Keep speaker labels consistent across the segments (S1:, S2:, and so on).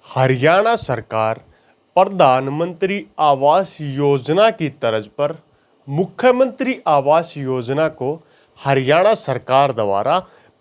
S1: हरियाणा सरकार प्रधानमंत्री आवास योजना की तर्ज पर मुख्यमंत्री आवास योजना को हरियाणा सरकार द्वारा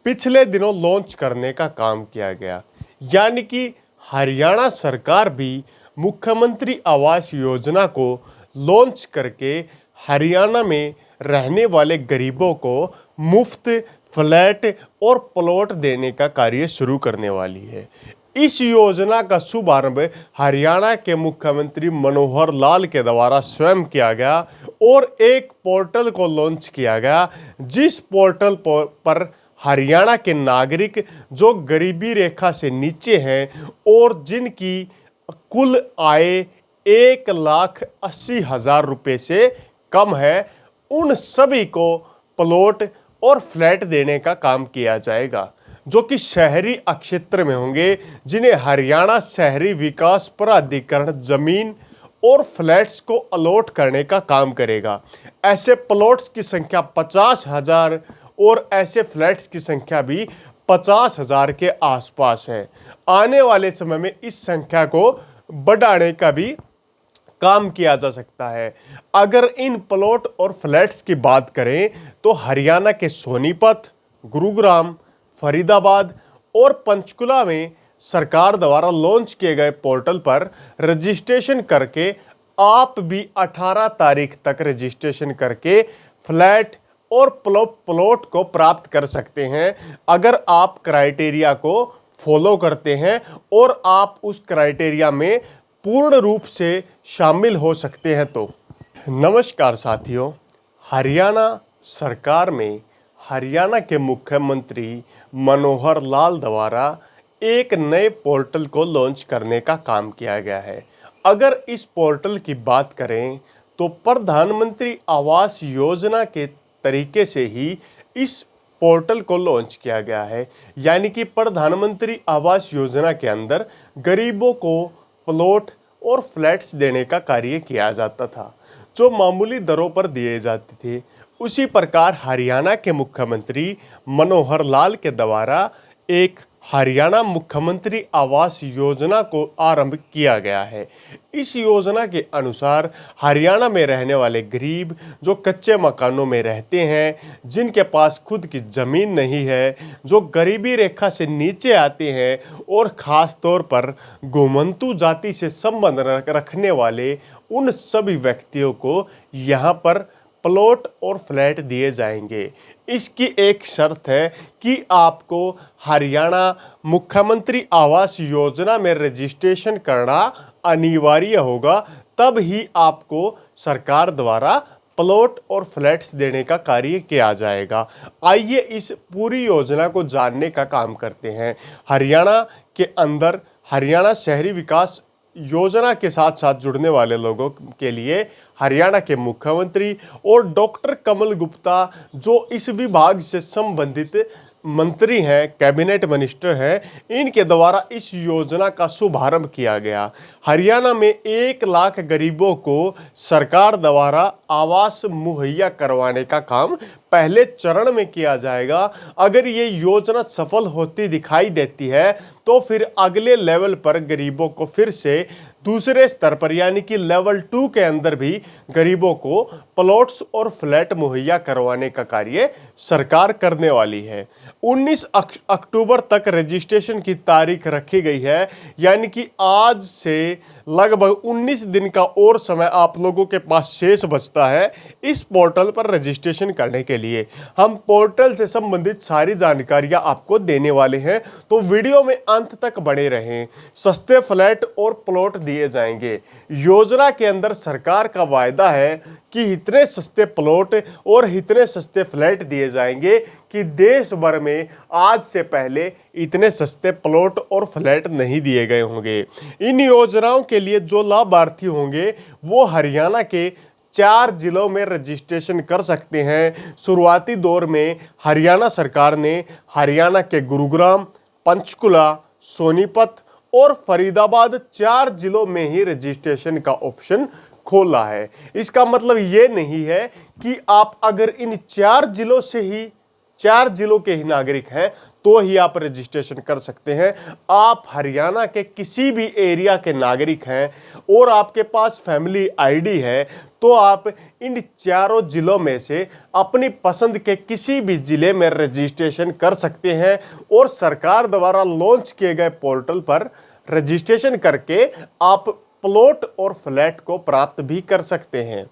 S1: पिछले दिनों लॉन्च करने का काम किया गया। यानी कि हरियाणा सरकार भी मुख्यमंत्री आवास योजना को लॉन्च करके हरियाणा में रहने वाले गरीबों को मुफ्त फ्लैट और प्लॉट देने का कार्य शुरू करने वाली है। इस योजना का शुभारंभ हरियाणा के मुख्यमंत्री मनोहर लाल के द्वारा स्वयं किया गया और एक पोर्टल को लॉन्च किया गया, जिस पोर्टल पर हरियाणा के नागरिक जो गरीबी रेखा से नीचे हैं और जिनकी कुल आय 1,80,000 रुपये से कम है, उन सभी को प्लॉट और फ्लैट देने का काम किया जाएगा, जो कि शहरी क्षेत्र में होंगे, जिन्हें हरियाणा शहरी विकास प्राधिकरण जमीन और फ्लैट्स को अलॉट करने का काम करेगा। ऐसे प्लॉट्स की संख्या 50,000 और ऐसे फ्लैट्स की संख्या भी 50,000 के आसपास है। आने वाले समय में इस संख्या को बढ़ाने का भी काम किया जा सकता है। अगर इन प्लॉट और फ्लैट्स की बात करें तो हरियाणा के सोनीपत, गुरुग्राम, फरीदाबाद और पंचकुला में सरकार द्वारा लॉन्च किए गए पोर्टल पर रजिस्ट्रेशन करके आप भी 18 तारीख तक रजिस्ट्रेशन करके फ्लैट और प्लॉट को प्राप्त कर सकते हैं, अगर आप क्राइटेरिया को फॉलो करते हैं और आप उस क्राइटेरिया में पूर्ण रूप से शामिल हो सकते हैं। तो नमस्कार साथियों, हरियाणा सरकार में हरियाणा के मुख्यमंत्री मनोहर लाल द्वारा एक नए पोर्टल को लॉन्च करने का काम किया गया है। अगर इस पोर्टल की बात करें तो प्रधानमंत्री आवास योजना के तरीके से ही इस पोर्टल को लॉन्च किया गया है। यानी कि प्रधानमंत्री आवास योजना के अंदर गरीबों को प्लॉट और फ्लैट्स देने का कार्य किया जाता था, जो मामूली दरों पर दिए जाते थे। उसी प्रकार हरियाणा के मुख्यमंत्री मनोहर लाल के द्वारा एक हरियाणा मुख्यमंत्री आवास योजना को आरंभ किया गया है। इस योजना के अनुसार हरियाणा में रहने वाले गरीब जो कच्चे मकानों में रहते हैं, जिनके पास खुद की ज़मीन नहीं है, जो गरीबी रेखा से नीचे आते हैं और ख़ास तौर पर घुमंतू जाति से संबंध रखने वाले उन सभी व्यक्तियों को यहाँ पर प्लॉट और फ्लैट दिए जाएंगे। इसकी एक शर्त है कि आपको हरियाणा मुख्यमंत्री आवास योजना में रजिस्ट्रेशन करना अनिवार्य होगा, तब ही आपको सरकार द्वारा प्लॉट और फ्लैट्स देने का कार्य किया जाएगा। आइए इस पूरी योजना को जानने का काम करते हैं। हरियाणा के अंदर हरियाणा शहरी विकास योजना के साथ साथ जुड़ने वाले लोगों के लिए हरियाणा के मुख्यमंत्री और डॉक्टर कमल गुप्ता, जो इस विभाग से संबंधित मंत्री हैं, कैबिनेट मिनिस्टर हैं, इनके द्वारा इस योजना का शुभारंभ किया गया। हरियाणा में 1 लाख गरीबों को सरकार द्वारा आवास मुहैया करवाने का काम पहले चरण में किया जाएगा। अगर ये योजना सफल होती दिखाई देती है तो फिर अगले लेवल पर गरीबों को फिर से दूसरे स्तर पर यानी कि लेवल 2 के अंदर भी गरीबों को प्लॉट्स और फ्लैट मुहैया करवाने का कार्य सरकार करने वाली है। 19 अक्टूबर तक रजिस्ट्रेशन की तारीख रखी गई है, यानी कि आज से लगभग 19 दिन का और समय आप लोगों के पास शेष बचता है इस पोर्टल पर रजिस्ट्रेशन करने के लिए। हम पोर्टल से संबंधित सारी जानकारियां आपको देने वाले हैं, तो वीडियो में अंत तक बने रहें। सस्ते फ्लैट और प्लॉट दिए जाएंगे। योजना के अंदर सरकार का वायदा है कि इतने सस्ते प्लॉट और इतने सस्ते फ्लैट दिए जाएंगे कि देश भर में आज से पहले इतने सस्ते प्लॉट और फ्लैट नहीं दिए गए होंगे। इन योजनाओं के लिए जो लाभार्थी होंगे वो हरियाणा के 4 जिलों में रजिस्ट्रेशन कर सकते हैं। शुरुआती दौर में हरियाणा सरकार ने हरियाणा के गुरुग्राम, पंचकुला, सोनीपत और फरीदाबाद 4 जिलों में ही रजिस्ट्रेशन का ऑप्शन खोला है। इसका मतलब ये नहीं है कि आप अगर इन 4 जिलों से ही 4 जिलों के ही नागरिक हैं तो ही आप रजिस्ट्रेशन कर सकते हैं। आप हरियाणा के किसी भी एरिया के नागरिक हैं और आपके पास फैमिली आईडी है तो आप इन चारों जिलों में से अपनी पसंद के किसी भी जिले में रजिस्ट्रेशन कर सकते हैं और सरकार द्वारा लॉन्च किए गए पोर्टल पर रजिस्ट्रेशन करके आप प्लॉट और फ्लैट को प्राप्त भी कर सकते हैं।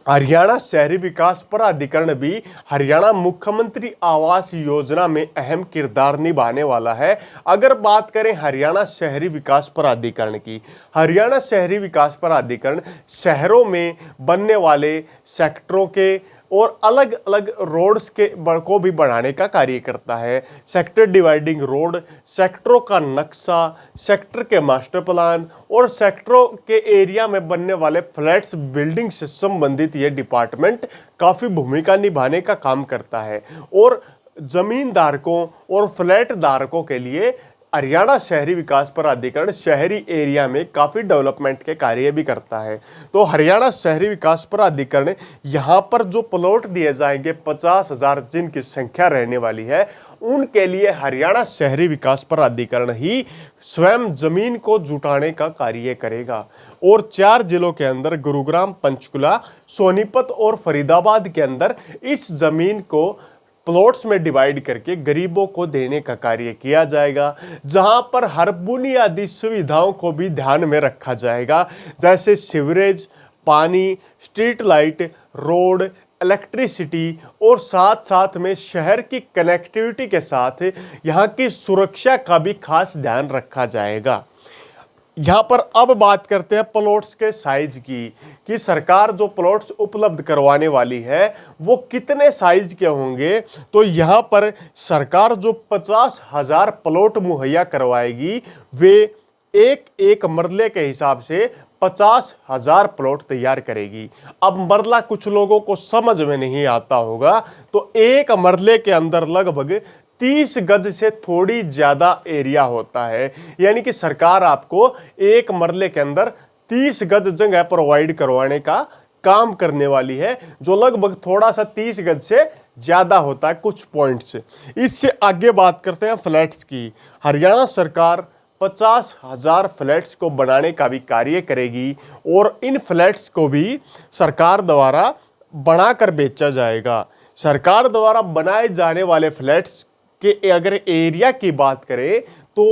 S1: हरियाणा शहरी विकास प्राधिकरण भी हरियाणा मुख्यमंत्री आवास योजना में अहम किरदार निभाने वाला है। अगर बात करें हरियाणा शहरी विकास प्राधिकरण की, हरियाणा शहरी विकास प्राधिकरण शहरों में बनने वाले सेक्टरों के और अलग अलग रोड्स को भी बढ़ाने का कार्य करता है। सेक्टर डिवाइडिंग रोड, सेक्टरों का नक्शा, सेक्टर के मास्टर प्लान और सेक्टरों के एरिया में बनने वाले फ्लैट्स बिल्डिंग से संबंधित ये डिपार्टमेंट काफ़ी भूमिका निभाने का काम करता है और जमीन धारकों और फ्लैट धारकों के लिए हरियाणा शहरी विकास प्राधिकरण शहरी एरिया में काफ़ी डेवलपमेंट के कार्य भी करता है। तो हरियाणा शहरी विकास प्राधिकरण यहाँ पर जो प्लॉट दिए जाएंगे 50,000 जिनकी संख्या रहने वाली है, उनके लिए हरियाणा शहरी विकास प्राधिकरण ही स्वयं जमीन को जुटाने का कार्य करेगा और 4 जिलों के अंदर गुरुग्राम, पंचकुला, सोनीपत और फरीदाबाद के अंदर इस जमीन को प्लॉट्स में डिवाइड करके गरीबों को देने का कार्य किया जाएगा, जहां पर हर बुनियादी सुविधाओं को भी ध्यान में रखा जाएगा, जैसे सीवरेज, पानी, स्ट्रीट लाइट, रोड, इलेक्ट्रिसिटी और साथ साथ में शहर की कनेक्टिविटी के साथ यहाँ की सुरक्षा का भी खास ध्यान रखा जाएगा। यहाँ पर अब बात करते हैं प्लॉट्स के साइज की कि सरकार जो प्लॉट्स उपलब्ध करवाने वाली है वो कितने साइज के होंगे। तो यहाँ पर सरकार जो 50,000 प्लॉट मुहैया करवाएगी वे एक एक मरले के हिसाब से 50,000 प्लॉट तैयार करेगी। अब मरला कुछ लोगों को समझ में नहीं आता होगा, तो एक मरले के अंदर लगभग 30 गज से थोड़ी ज्यादा एरिया होता है, यानी कि सरकार आपको एक मरले के अंदर 30 गज जगह प्रोवाइड करवाने का काम करने वाली है, जो लगभग थोड़ा सा 30 गज से ज्यादा होता है कुछ पॉइंट्स। इससे आगे बात करते हैं फ्लैट्स की। हरियाणा सरकार 50,000 फ्लैट्स को बनाने का भी कार्य करेगी और इन फ्लैट्स को भी सरकार द्वारा बनाकर बेचा जाएगा। सरकार द्वारा बनाए जाने वाले फ्लैट्स के अगर एरिया की बात करें तो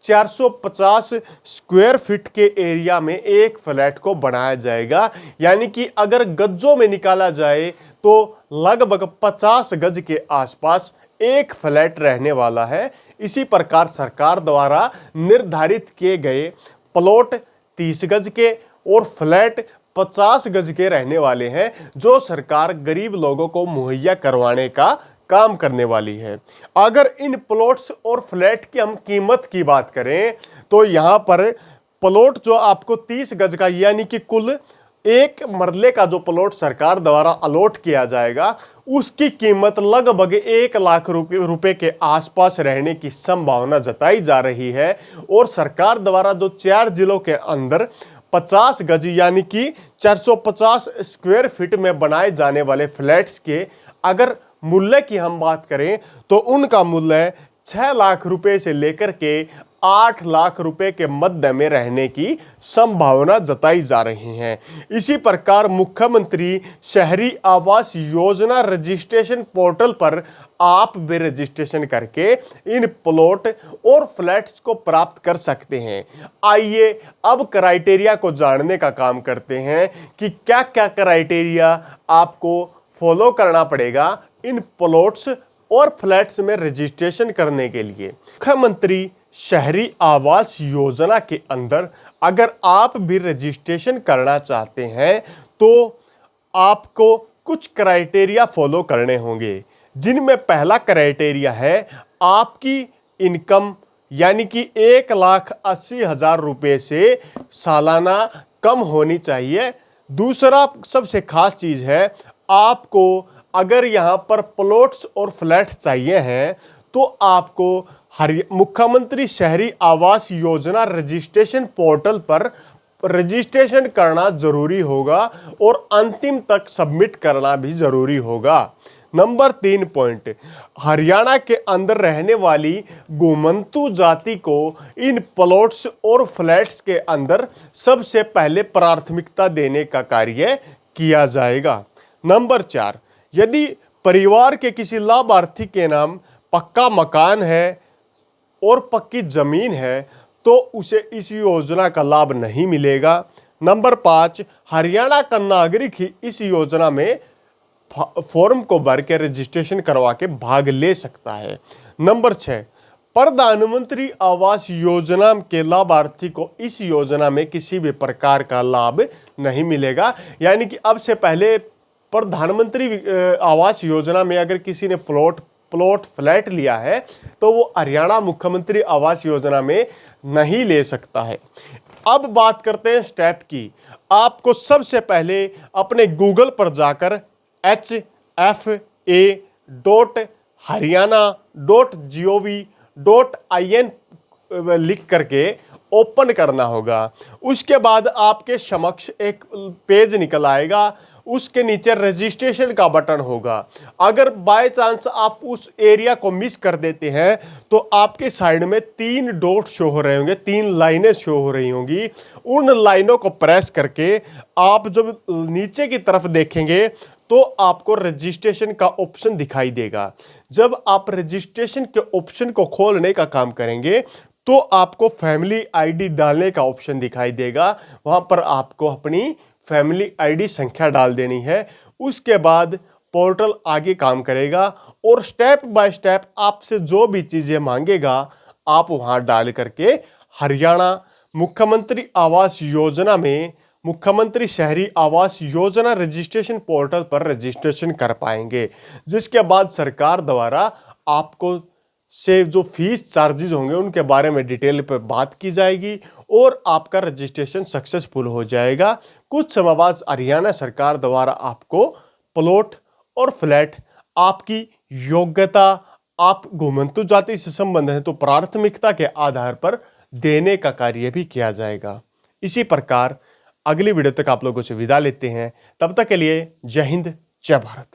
S1: 450 स्क्वायर फीट के एरिया में एक फ्लैट को बनाया जाएगा, यानी कि अगर गजों में निकाला जाए तो लगभग 50 गज के आसपास एक फ्लैट रहने वाला है। इसी प्रकार सरकार द्वारा निर्धारित किए गए प्लॉट 30 गज के और फ्लैट 50 गज के रहने वाले हैं, जो सरकार गरीब लोगों को मुहैया करवाने का काम करने वाली है। अगर इन प्लॉट्स और फ्लैट की हम कीमत की बात करें तो यहाँ पर प्लॉट जो आपको 30 गज का, यानी कि कुल एक मरले का जो प्लॉट सरकार द्वारा अलॉट किया जाएगा उसकी कीमत लगभग 1 लाख रुपए के आसपास रहने की संभावना जताई जा रही है। और सरकार द्वारा जो 4 जिलों के अंदर 50 गज यानी कि 450 स्क्वायर फीट में बनाए जाने वाले फ्लैट्स के अगर मूल्य की हम बात करें तो उनका मूल्य 6 लाख रुपए से लेकर के 8 लाख रुपए के मध्य में रहने की संभावना जताई जा रही है। इसी प्रकार मुख्यमंत्री शहरी आवास योजना रजिस्ट्रेशन पोर्टल पर आप भी रजिस्ट्रेशन करके इन प्लॉट और फ्लैट्स को प्राप्त कर सकते हैं। आइए अब क्राइटेरिया को जानने का काम करते हैं कि क्या क्या क्राइटेरिया आपको फॉलो करना पड़ेगा इन प्लॉट्स और फ्लैट्स में रजिस्ट्रेशन करने के लिए। मुख्यमंत्री शहरी आवास योजना के अंदर अगर आप भी रजिस्ट्रेशन करना चाहते हैं तो आपको कुछ क्राइटेरिया फॉलो करने होंगे, जिनमें पहला क्राइटेरिया है आपकी इनकम, यानी कि 1,80,000 रुपए से सालाना कम होनी चाहिए। दूसरा सबसे खास चीज है, आपको अगर यहाँ पर प्लॉट्स और फ्लैट्स चाहिए हैं तो आपको मुख्यमंत्री शहरी आवास योजना रजिस्ट्रेशन पोर्टल पर रजिस्ट्रेशन करना जरूरी होगा और अंतिम तक सबमिट करना भी जरूरी होगा। नंबर 3 पॉइंट, हरियाणा के अंदर रहने वाली घुमंतू जाति को इन प्लॉट्स और फ्लैट्स के अंदर सबसे पहले प्राथमिकता देने का कार्य किया जाएगा। नंबर 4, यदि परिवार के किसी लाभार्थी के नाम पक्का मकान है और पक्की जमीन है तो उसे इस योजना का लाभ नहीं मिलेगा। नंबर 5, हरियाणा का नागरिक ही इस योजना में फॉर्म को भर के रजिस्ट्रेशन करवा के भाग ले सकता है। नंबर 6, प्रधानमंत्री आवास योजना के लाभार्थी को इस योजना में किसी भी प्रकार का लाभ नहीं मिलेगा। यानी कि अब से पहले प्रधानमंत्री आवास योजना में अगर किसी ने प्लॉट फ्लैट लिया है तो वो हरियाणा मुख्यमंत्री आवास योजना में नहीं ले सकता है। अब बात करते हैं स्टेप की। आपको सबसे पहले अपने गूगल पर जाकर hfa.haryana.gov.in लिख करके ओपन करना होगा। उसके बाद आपके समक्ष एक पेज निकल आएगा, उसके नीचे रजिस्ट्रेशन का बटन होगा। अगर बाय चांस आप उस एरिया को मिस कर देते हैं तो आपके साइड में 3 डॉट शो हो रहे होंगे, 3 लाइनें शो हो रही होंगी। उन लाइनों को प्रेस करके आप जब नीचे की तरफ देखेंगे तो आपको रजिस्ट्रेशन का ऑप्शन दिखाई देगा। जब आप रजिस्ट्रेशन के ऑप्शन को खोलने का काम करेंगे तो आपको फैमिली आईडी डालने का ऑप्शन दिखाई देगा। वहां पर आपको अपनी फैमिली आईडी संख्या डाल देनी है। उसके बाद पोर्टल आगे काम करेगा और स्टेप बाय स्टेप आपसे जो भी चीजें मांगेगा आप वहां डाल करके हरियाणा मुख्यमंत्री आवास योजना में मुख्यमंत्री शहरी आवास योजना रजिस्ट्रेशन पोर्टल पर रजिस्ट्रेशन कर पाएंगे। जिसके बाद सरकार द्वारा आपको से जो फीस चार्जेज होंगे उनके बारे में डिटेल पर बात की जाएगी और आपका रजिस्ट्रेशन सक्सेसफुल हो जाएगा। कुछ समय बाद हरियाणा सरकार द्वारा आपको प्लॉट और फ्लैट आपकी योग्यता, आप घुमंतू जाति से संबंध है तो प्राथमिकता के आधार पर देने का कार्य भी किया जाएगा। इसी प्रकार अगली वीडियो तक आप लोगों से विदा लेते हैं। तब तक के लिए जय हिंद, जय भारत।